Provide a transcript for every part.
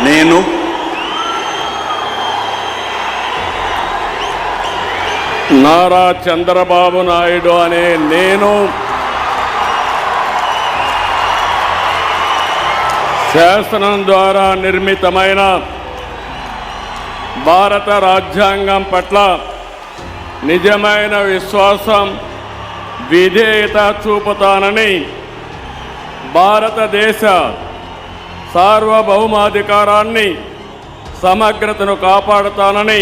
నేను నారా చంద్రబాబు నాయుడు అనే నేను శాసనం ద్వారా నిర్మితమైన భారత రాజ్యాంగం పట్ల నిజమైన విశ్వాసం, విధేయత చూపుతానని, భారతదేశ సార్వభౌమాధికారాన్ని, సమగ్రతను కాపాడుతానని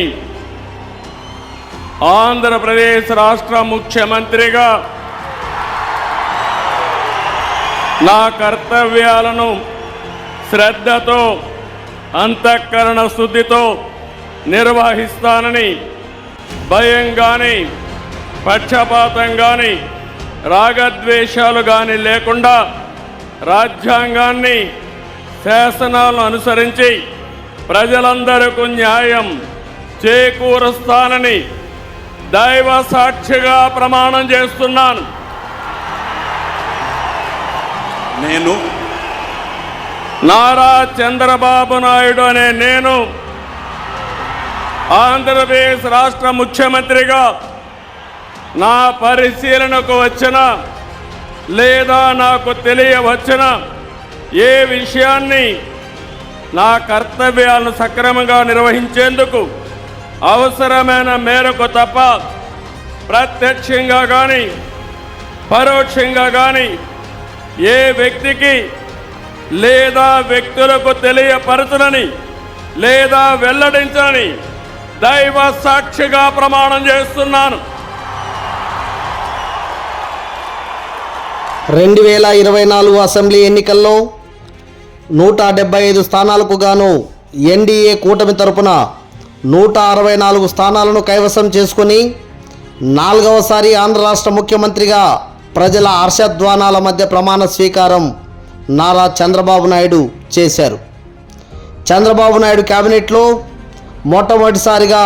ఆంధ్రప్రదేశ్ రాష్ట్ర ముఖ్యమంత్రిగా నా కర్తవ్యాలను శ్రద్ధతో, అంతఃకరణ శుద్ధితో నిర్వహిస్తానని, భయం కానీ, పక్షపాతం కానీ, రాగద్వేషాలు కానీ లేకుండా రాజ్యాంగాన్ని, శాసనాలను అనుసరించి ప్రజలందరికీ న్యాయం చేకూరుస్తానని దైవ సాక్షిగా ప్రమాణం చేస్తున్నాను. నేను నారా చంద్రబాబు నాయుడు అనే నేను ఆంధ్రప్రదేశ్ రాష్ట్ర ముఖ్యమంత్రిగా నా పరిశీలనకు వచ్చిన లేదా నాకు తెలియవచ్చిన ఏ విషయాన్ని నా కర్తవ్యాలను సక్రమంగా నిర్వహించేందుకు అవసరమైన మేరకు తప్ప ప్రత్యక్షంగా కానీ పరోక్షంగా కానీ ఏ వ్యక్తికి లేదా వ్యక్తులకు తెలియపరచనని లేదా వెల్లడించని దైవ సాక్షిగా ప్రమాణం చేస్తున్నాను. 2024 అసెంబ్లీ ఎన్నికల్లో 175 స్థానాలకు గాను ఎన్డీఏ కూటమి తరపున 164 స్థానాలను కైవసం చేసుకుని 4వసారి ఆంధ్ర రాష్ట్ర ముఖ్యమంత్రిగా ప్రజల హర్షధ్వానాల మధ్య ప్రమాణ స్వీకారం నారా చంద్రబాబు నాయుడు చేశారు. చంద్రబాబు నాయుడు క్యాబినెట్లో మొట్టమొదటిసారిగా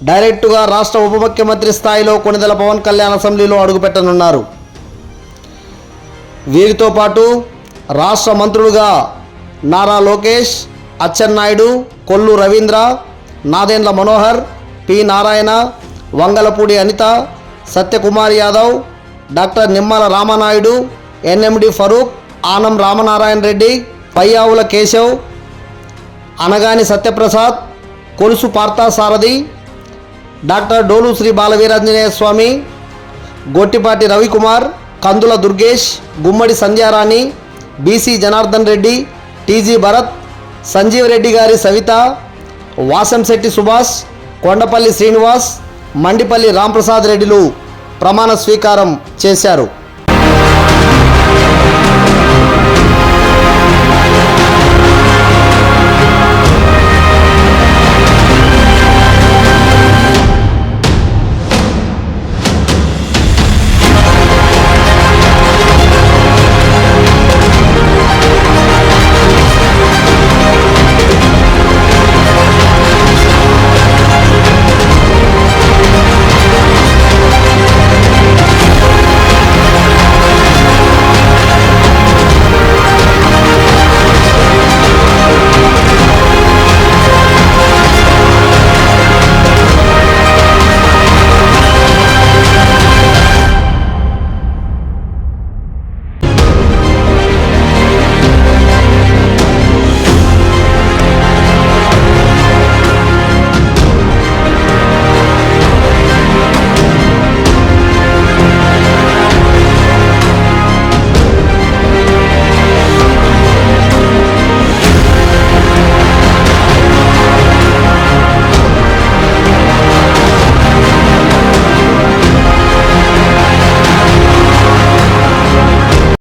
డైరెక్టుగా రాష్ట్ర ఉప ముఖ్యమంత్రి స్థాయిలో కొణిదెల పవన్ కళ్యాణ్ అసెంబ్లీలో అడుగుపెట్టనున్నారు. వీరితో పాటు రాష్ట్ర మంత్రులుగా Nara Lokesh, Atchannaidu, Kollu Ravindra, Nadendla Manohar, P Narayana, Vangalapudi Anitha, Satyakumar Yadav, doctor Nimmala Ramanaidu, NMD Farooq, Anam Ramanarayana Reddy, Payyavula Keshav, Anagani Satyaprasad, Kolusu Parthasarathy, doctor Dola Sri Balaveeranjaneya Swamy, Gottipati Ravikumar, Kandula Durgesh, Gummadi Sandhyarani, BC Janardhan Reddy, TG Bharath, Sanjeev Reddy గారి సవిత, వాసంశెట్టి సుభాష్, కొండపల్లి శ్రీనివాస్, మండిపల్లి రాంప్రసాద్ రెడ్డిలు ప్రమాణ స్వీకారం చేశారు.